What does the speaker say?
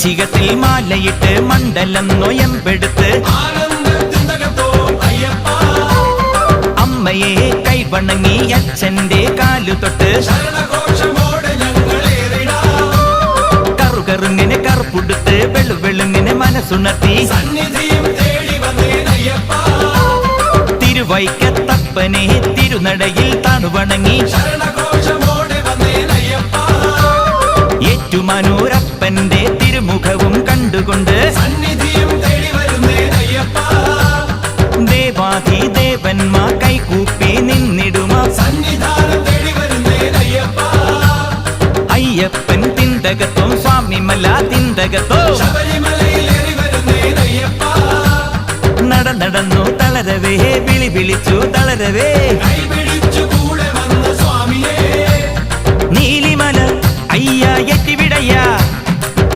വൃശ്ചികത്തിൽ മാലയിട്ട് മണ്ഡലം നൊയമ്പെടുത്ത് അമ്മയെ കൈവണങ്ങി അച്ഛന്റെ കാലു തൊട്ട് കറുകറുങ്ങിനെ കറുപ്പുടുത്ത് വെളുവെളുങ്ങിനെ മനസ്സുണർത്തി തിരുവൈക്കത്തപ്പനെ തിരുനടയിൽ താണുവണങ്ങി ഏറ്റുമാനൂരപ്പന്റെ തിരുമുഖവും കണ്ടുകൊണ്ട് ദേവാധിദേവന്മാർ കൈകൂപ്പി നിന്നിടുമാ അയ്യപ്പൻ തിന്തകത്തോ സ്വാമിമല തിന്തകത്തോ നടന്നു തളരവേ വിളി വിളിച്ചു തളരവേ